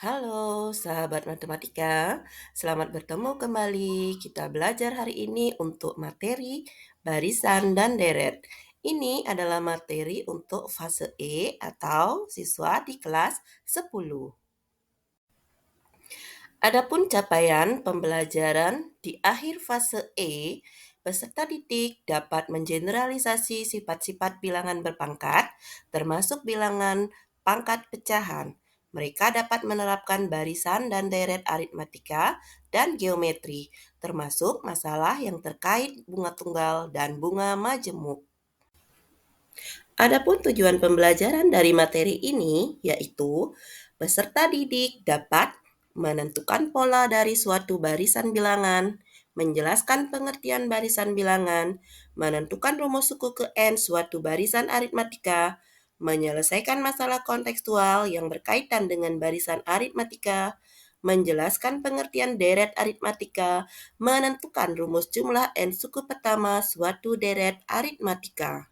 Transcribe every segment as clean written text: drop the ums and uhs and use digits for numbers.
Halo, sahabat matematika. Selamat bertemu kembali. Kita belajar hari ini untuk materi barisan dan deret. Ini adalah materi untuk fase E atau siswa di kelas 10. Adapun capaian pembelajaran di akhir fase E, peserta didik dapat mengeneralisasi sifat-sifat bilangan berpangkat, termasuk bilangan pangkat pecahan. Mereka dapat menerapkan barisan dan deret aritmatika dan geometri, termasuk masalah yang terkait bunga tunggal dan bunga majemuk. Adapun tujuan pembelajaran dari materi ini yaitu peserta didik dapat menentukan pola dari suatu barisan bilangan, menjelaskan pengertian barisan bilangan, menentukan rumus suku ke N suatu barisan aritmatika, menyelesaikan masalah kontekstual yang berkaitan dengan barisan aritmatika, menjelaskan pengertian deret aritmatika, menentukan rumus jumlah N suku pertama suatu deret aritmatika.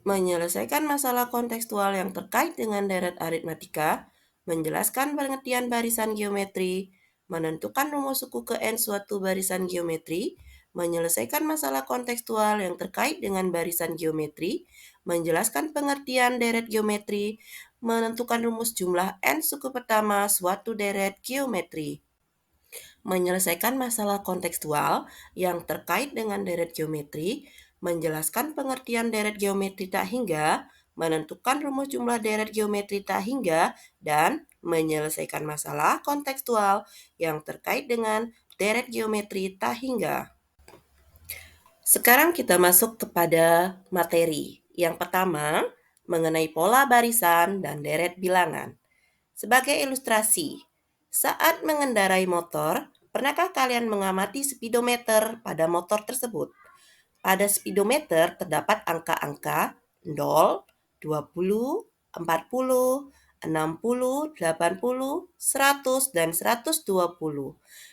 Menyelesaikan masalah kontekstual yang terkait dengan deret aritmatika, menjelaskan pengertian barisan geometri, menentukan rumus suku ke N suatu barisan geometri, menyelesaikan masalah kontekstual yang terkait dengan barisan geometri, menjelaskan pengertian deret geometri, menentukan rumus jumlah N suku pertama suatu deret geometri. Menyelesaikan masalah kontekstual yang terkait dengan deret geometri, menjelaskan pengertian deret geometri tak hingga, menentukan rumus jumlah deret geometri tak hingga, dan menyelesaikan masalah kontekstual yang terkait dengan deret geometri tak hingga. Sekarang kita masuk kepada materi. Yang pertama, mengenai pola barisan dan deret bilangan. Sebagai ilustrasi, saat mengendarai motor, pernahkah kalian mengamati speedometer pada motor tersebut? Pada speedometer terdapat angka-angka 0, 20, 40, 60, 80, 100, dan 120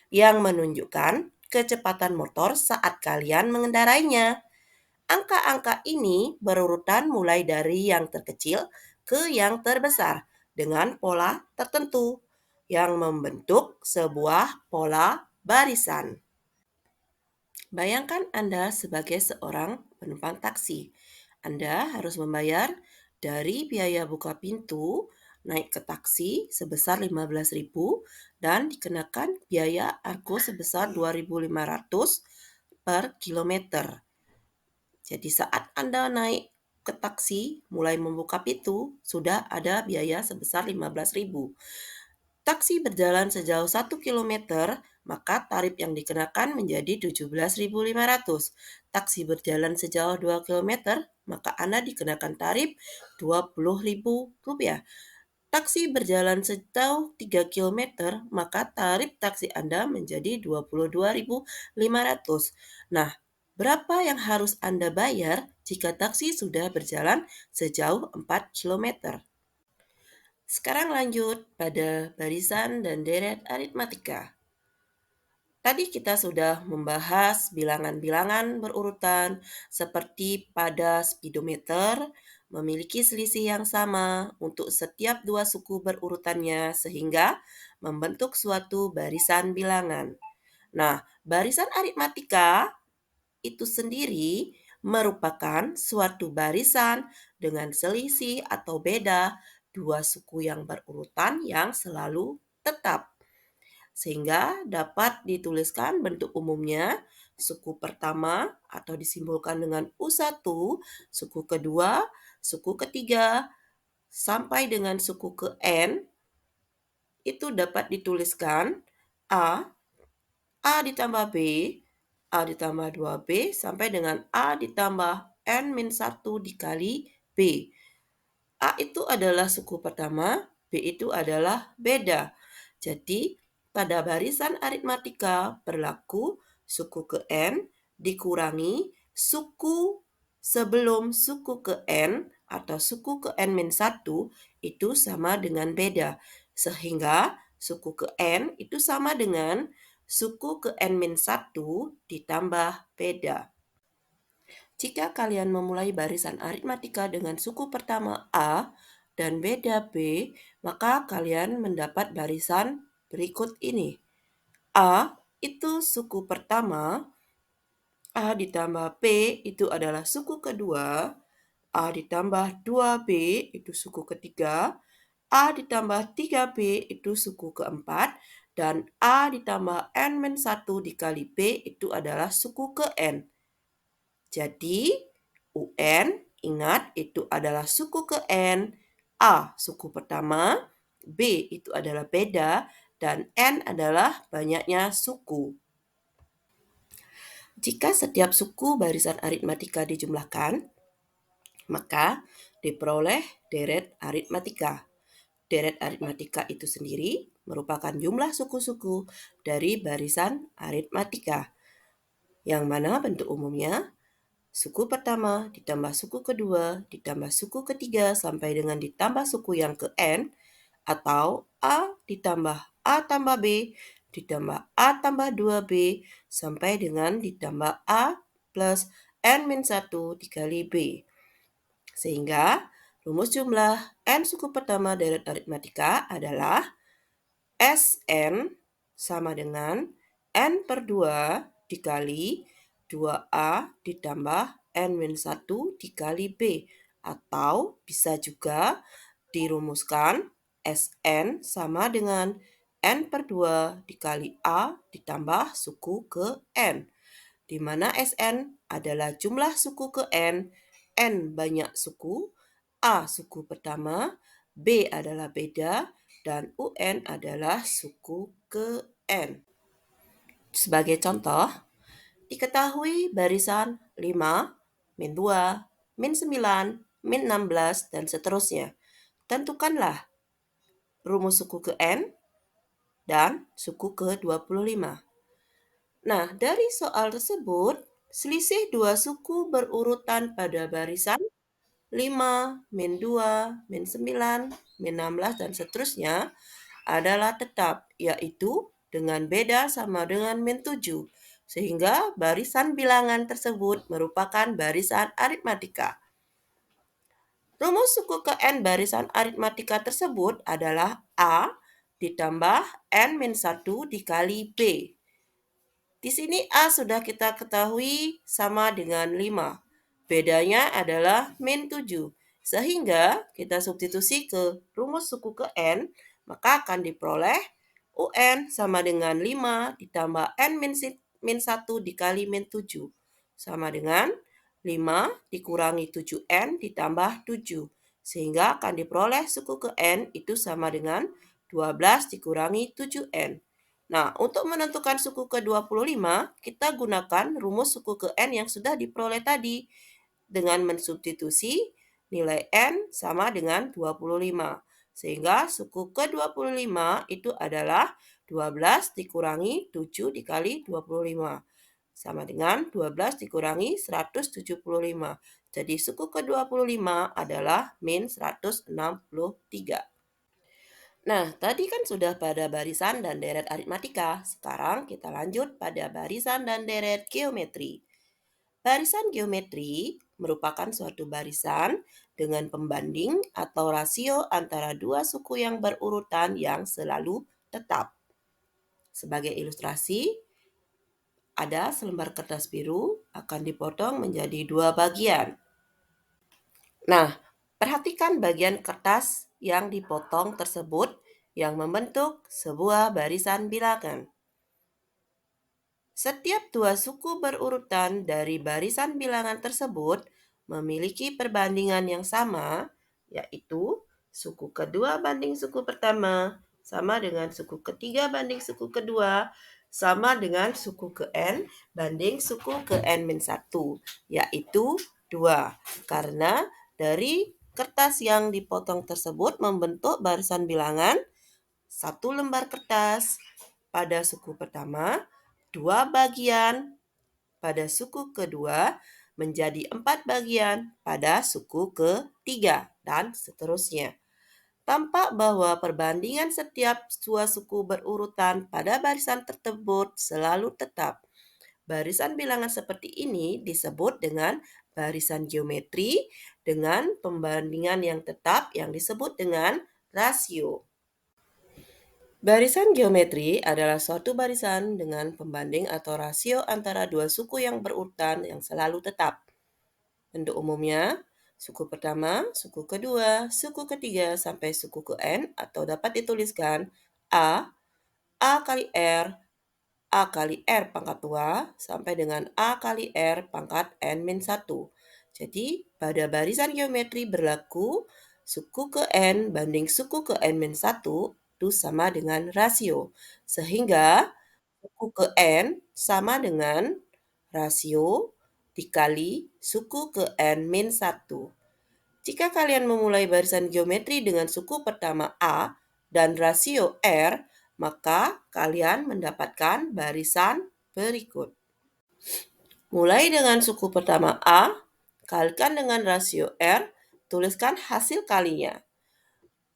yang menunjukkan kecepatan motor saat kalian mengendarainya. Angka-angka ini berurutan mulai dari yang terkecil ke yang terbesar dengan pola tertentu yang membentuk sebuah pola barisan. Bayangkan Anda sebagai seorang penumpang taksi. Anda harus membayar dari biaya buka pintu naik ke taksi sebesar 15.000 dan dikenakan biaya argo sebesar 2.500 per kilometer. Jadi saat Anda naik ke taksi, mulai membuka pintu, sudah ada biaya sebesar 15.000. Taksi berjalan sejauh 1 kilometer, maka tarif yang dikenakan menjadi 17.500. Taksi berjalan sejauh 2 kilometer, maka Anda dikenakan tarif Rp20.000. Taksi berjalan sejauh 3 kilometer, maka tarif taksi Anda menjadi 22.500. Nah, berapa yang harus Anda bayar jika taksi sudah berjalan sejauh 4 kilometer? Sekarang lanjut pada barisan dan deret aritmatika. Tadi kita sudah membahas bilangan-bilangan berurutan seperti pada speedometer memiliki selisih yang sama untuk setiap dua suku berurutannya sehingga membentuk suatu barisan bilangan. Nah, barisan aritmatika itu sendiri merupakan suatu barisan dengan selisih atau beda dua suku yang berurutan yang selalu tetap. Sehingga dapat dituliskan bentuk umumnya suku pertama atau disimbolkan dengan U1, suku kedua, suku ketiga, sampai dengan suku ke N itu dapat dituliskan A, A ditambah B, A ditambah 2B, sampai dengan A ditambah N-1 dikali B. A itu adalah suku pertama, B itu adalah beda. Jadi, pada barisan aritmatika berlaku suku ke N dikurangi suku sebelum suku ke N atau suku ke N-1 itu sama dengan beda. Sehingga suku ke N itu sama dengan suku ke N-1 ditambah beda. Jika kalian memulai barisan aritmatika dengan suku pertama A, dan beda B, maka kalian mendapat barisan berikut ini. A itu suku pertama, A ditambah P itu adalah suku kedua, A ditambah 2B itu suku ketiga, A ditambah 3B itu suku keempat, dan A ditambah N-1 dikali B itu adalah suku ke N. Jadi, UN, ingat itu adalah suku ke N, A suku pertama, B itu adalah beda, dan N adalah banyaknya suku. Jika setiap suku barisan aritmatika dijumlahkan, maka diperoleh deret aritmatika. Deret aritmatika itu sendiri merupakan jumlah suku-suku dari barisan aritmatika, yang mana bentuk umumnya suku pertama ditambah suku kedua ditambah suku ketiga sampai dengan ditambah suku yang ke N, atau A ditambah A tambah B ditambah A tambah 2B sampai dengan ditambah A plus N-1 dikali B. Sehingga rumus jumlah N suku pertama deret aritmatika adalah Sn sama dengan N per 2 dikali 2A ditambah N-1 dikali B. Atau bisa juga dirumuskan Sn sama dengan N per 2 dikali A ditambah suku ke N, di mana Sn adalah jumlah suku ke N banyak suku, A suku pertama, B adalah beda, dan UN adalah suku ke N. Sebagai contoh, diketahui barisan 5, min 2, min 9, min 16, dan seterusnya. Tentukanlah rumus suku ke N dan suku ke 25. Nah, dari soal tersebut, selisih dua suku berurutan pada barisan 5, min 2, min 9, min 16, dan seterusnya adalah tetap, yaitu dengan beda sama dengan min 7, sehingga barisan bilangan tersebut merupakan barisan aritmatika. Rumus suku ke N barisan aritmatika tersebut adalah A ditambah N-1 dikali B. Di sini A sudah kita ketahui sama dengan 5. Bedanya adalah min 7. Sehingga kita substitusi ke rumus suku ke N, maka akan diperoleh UN sama dengan 5 ditambah N-1 dikali min 7. Sama dengan 5 dikurangi 7N ditambah 7. Sehingga akan diperoleh suku ke N itu sama dengan 12 dikurangi 7N. Nah, untuk menentukan suku ke-25, kita gunakan rumus suku ke N yang sudah diperoleh tadi dengan mensubstitusi nilai N sama dengan 25. Sehingga suku ke-25 itu adalah 12 dikurangi 7 dikali 25. Sama dengan 12 dikurangi 175. Jadi suku ke-25 adalah min 163. Nah, tadi kan sudah pada barisan dan deret aritmatika. Sekarang kita lanjut pada barisan dan deret geometri. Barisan geometri merupakan suatu barisan dengan pembanding atau rasio antara dua suku yang berurutan yang selalu tetap. Sebagai ilustrasi, ada selembar kertas biru akan dipotong menjadi dua bagian. Nah, perhatikan bagian kertas yang dipotong tersebut yang membentuk sebuah barisan bilangan. Setiap dua suku berurutan dari barisan bilangan tersebut memiliki perbandingan yang sama, yaitu suku kedua banding suku pertama sama dengan suku ketiga banding suku kedua sama dengan suku ke N banding suku ke N-1, yaitu 2. Karena dari kertas yang dipotong tersebut membentuk barisan bilangan satu lembar kertas pada suku pertama, 2 bagian pada suku kedua, menjadi 4 bagian pada suku ketiga, dan seterusnya. Tampak bahwa perbandingan setiap dua suku berurutan pada barisan tersebut selalu tetap. Barisan bilangan seperti ini disebut dengan barisan geometri dengan pembandingan yang tetap yang disebut dengan rasio. Barisan geometri adalah suatu barisan dengan pembanding atau rasio antara dua suku yang berurutan yang selalu tetap. Bentuk umumnya, suku pertama, suku kedua, suku ketiga, sampai suku ke N atau dapat dituliskan A kali R, A kali R pangkat 2 sampai dengan A kali R pangkat N-1. Jadi, pada barisan geometri berlaku suku ke N banding suku ke N-1 itu sama dengan rasio. Sehingga suku ke N sama dengan rasio dikali suku ke N-1. Jika kalian memulai barisan geometri dengan suku pertama A dan rasio R, maka kalian mendapatkan barisan berikut. Mulai dengan suku pertama A, kalikan dengan rasio R, tuliskan hasil kalinya.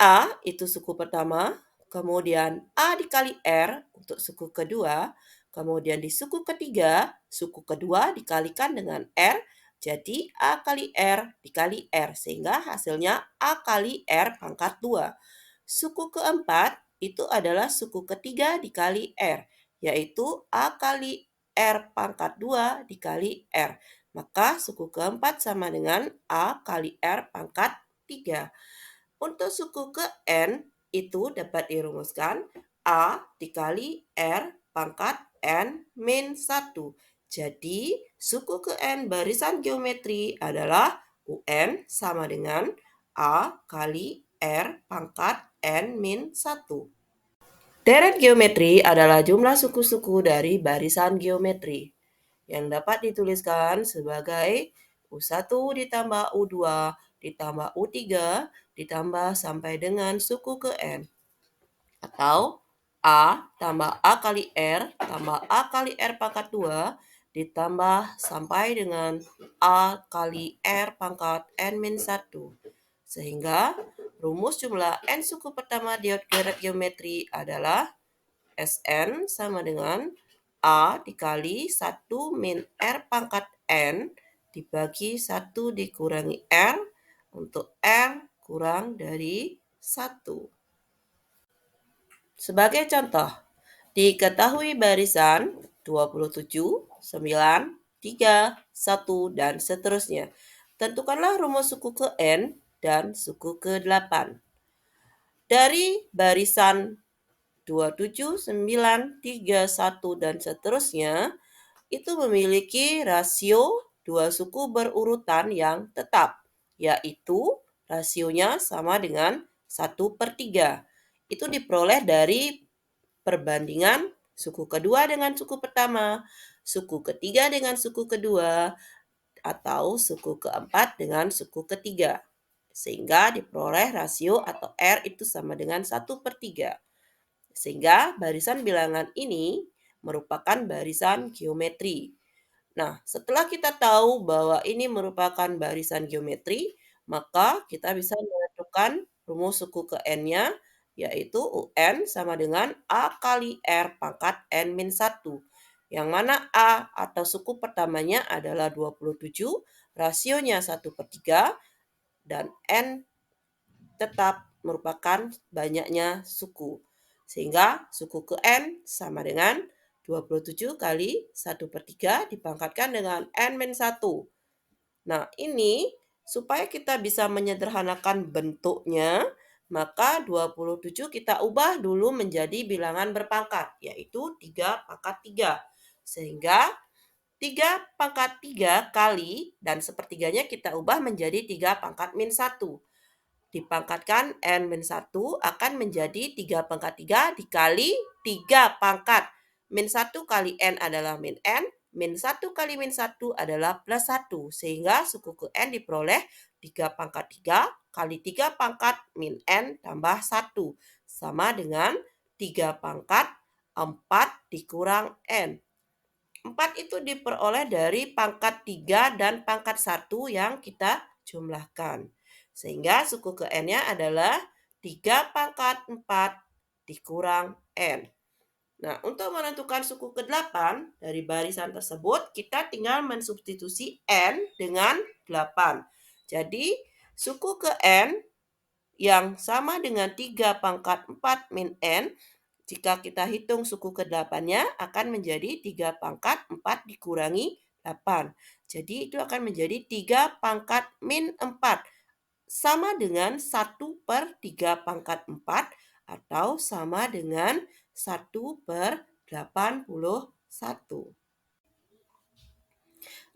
A itu suku pertama, kemudian A dikali R untuk suku kedua, kemudian di suku ketiga, suku kedua dikalikan dengan R, jadi A kali R dikali R, sehingga hasilnya A kali R pangkat 2. Suku keempat itu adalah suku ketiga dikali R, yaitu A kali R pangkat 2 dikali R. Maka suku keempat sama dengan A kali R pangkat 3. Untuk suku ke N itu dapat dirumuskan A dikali R pangkat N min 1. Jadi, suku ke N barisan geometri adalah UN sama dengan A kali R pangkat N min 1. Deret geometri adalah jumlah suku-suku dari barisan geometri yang dapat dituliskan sebagai U1 ditambah U2 ditambah U3 ditambah sampai dengan suku ke N. Atau A tambah A kali R tambah A kali R pangkat 2 ditambah sampai dengan A kali R pangkat N-1. Sehingga rumus jumlah N suku pertama deret geometri adalah Sn sama dengan A dikali 1 min R pangkat N dibagi 1 dikurangi R untuk R kurang dari 1. Sebagai contoh, diketahui barisan 27, 9, 3, 1, dan seterusnya. Tentukanlah rumus suku ke N dan suku ke 8. Dari barisan 27, 9, 3, 1, dan seterusnya, itu memiliki rasio dua suku berurutan yang tetap, yaitu rasionya sama dengan 1/3. Itu diperoleh dari perbandingan suku kedua dengan suku pertama, suku ketiga dengan suku kedua, atau suku keempat dengan suku ketiga. Sehingga diperoleh rasio atau R itu sama dengan 1/3. Sehingga barisan bilangan ini merupakan barisan geometri. Nah, setelah kita tahu bahwa ini merupakan barisan geometri, maka kita bisa menentukan rumus suku ke N-nya, yaitu UN sama dengan A kali R pangkat N-1. Yang mana A atau suku pertamanya adalah 27, rasionya 1/3, dan N tetap merupakan banyaknya suku. Sehingga suku ke N sama dengan 27 kali 1/3 dipangkatkan dengan N-1. Nah, ini supaya kita bisa menyederhanakan bentuknya, maka 27 kita ubah dulu menjadi bilangan berpangkat, yaitu 3 pangkat 3. Sehingga 3 pangkat 3 kali, dan sepertiganya kita ubah menjadi 3 pangkat min 1. Dipangkatkan N-1 akan menjadi 3 pangkat 3 dikali 3 pangkat. Min 1 kali N adalah min N, min 1 kali min 1 adalah plus 1. Sehingga suku ke N diperoleh 3 pangkat 3 kali 3 pangkat min N tambah 1. Sama dengan 3 pangkat 4 dikurang N. 4 itu diperoleh dari pangkat 3 dan pangkat 1 yang kita jumlahkan. Sehingga suku ke N-nya adalah 3 pangkat 4 dikurang N. Nah, untuk menentukan suku ke-8 dari barisan tersebut, kita tinggal mensubstitusi N dengan 8. Jadi, suku ke N yang sama dengan 3 pangkat 4 min N, jika kita hitung suku ke-8-nya akan menjadi 3 pangkat 4 dikurangi 8. Jadi, itu akan menjadi 3 pangkat min 4 sama dengan 1/3 pangkat 4 atau sama dengan 1/81.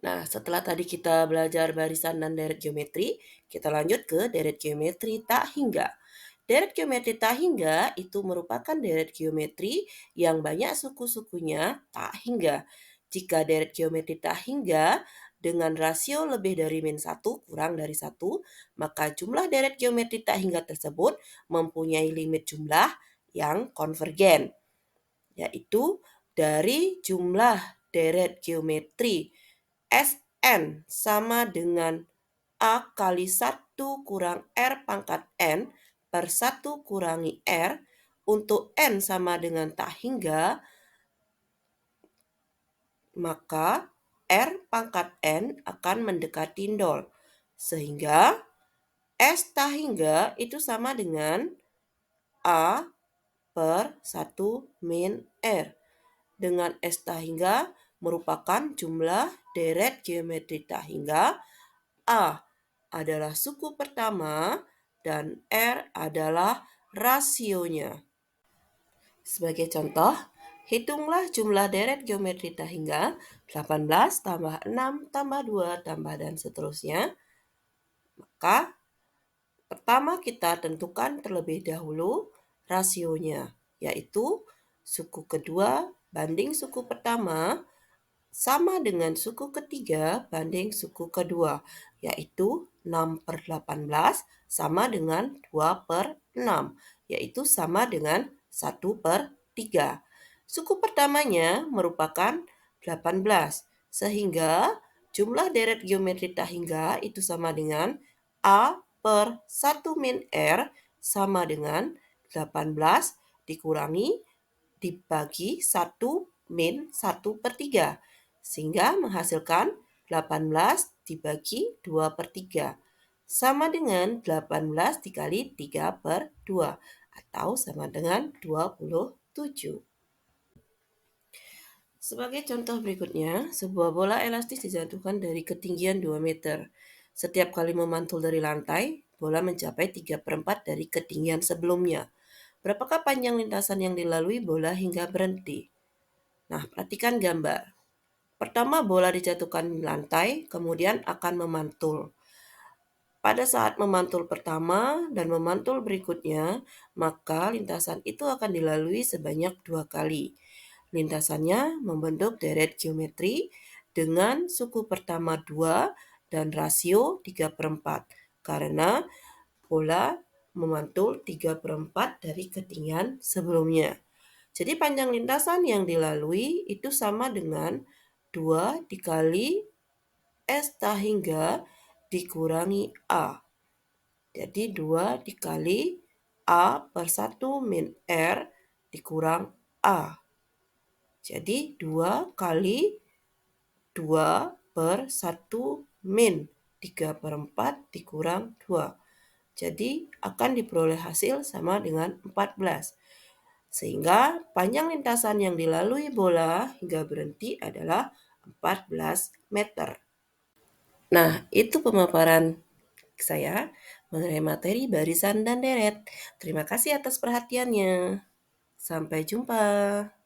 Nah, setelah tadi kita belajar barisan dan deret geometri, kita lanjut ke deret geometri tak hingga. Deret geometri tak hingga itu merupakan deret geometri yang banyak suku-sukunya tak hingga. Jika deret geometri tak hingga dengan rasio lebih dari -1 kurang dari 1, maka jumlah deret geometri tak hingga tersebut mempunyai limit jumlah yang konvergen, yaitu dari jumlah deret geometri Sn sama dengan A kali 1 kurang R pangkat N per 1 kurangi R untuk N sama dengan tak hingga, maka R pangkat N akan mendekati 0. Sehingga S tak hingga itu sama dengan A per 1 min R. Dengan S tak hingga merupakan jumlah deret geometri tak hingga, A adalah suku pertama dan R adalah rasionya. Sebagai contoh, hitunglah jumlah deret geometri tak hingga 18 tambah 6 tambah 2 tambah dan seterusnya. Maka pertama kita tentukan terlebih dahulu rasionya, yaitu suku kedua banding suku pertama sama dengan suku ketiga banding suku kedua, yaitu 6/18 sama dengan 2/6, yaitu sama dengan 1/3. Suku pertamanya merupakan 18, sehingga jumlah deret geometri tak hingga itu sama dengan A per 1 min R sama dengan 18 dikurangi dibagi 1 min 1/3, sehingga menghasilkan 18 dibagi 2/3 sama dengan 18 dikali 3/2 atau sama dengan 27. Sebagai contoh berikutnya, sebuah bola elastis dijatuhkan dari ketinggian 2 meter. Setiap kali memantul dari lantai, bola mencapai 3/4 dari ketinggian sebelumnya. Berapakah panjang lintasan yang dilalui bola hingga berhenti? Nah, perhatikan gambar. Pertama, bola dijatuhkan di lantai, kemudian akan memantul. Pada saat memantul pertama dan memantul berikutnya, maka lintasan itu akan dilalui sebanyak 2 kali. Lintasannya membentuk deret geometri dengan suku pertama 2 dan rasio 3/4, karena bola memantul 3/4 dari ketinggian sebelumnya. Jadi panjang lintasan yang dilalui itu sama dengan 2 dikali S tak hingga dikurangi A. Jadi 2 dikali A per 1 min R dikurang A. Jadi 2 kali 2 per 1 min 3/4 dikurang 2. Jadi akan diperoleh hasil sama dengan 14. Sehingga panjang lintasan yang dilalui bola hingga berhenti adalah 14 meter. Nah, itu pemaparan saya mengenai materi barisan dan deret. Terima kasih atas perhatiannya. Sampai jumpa.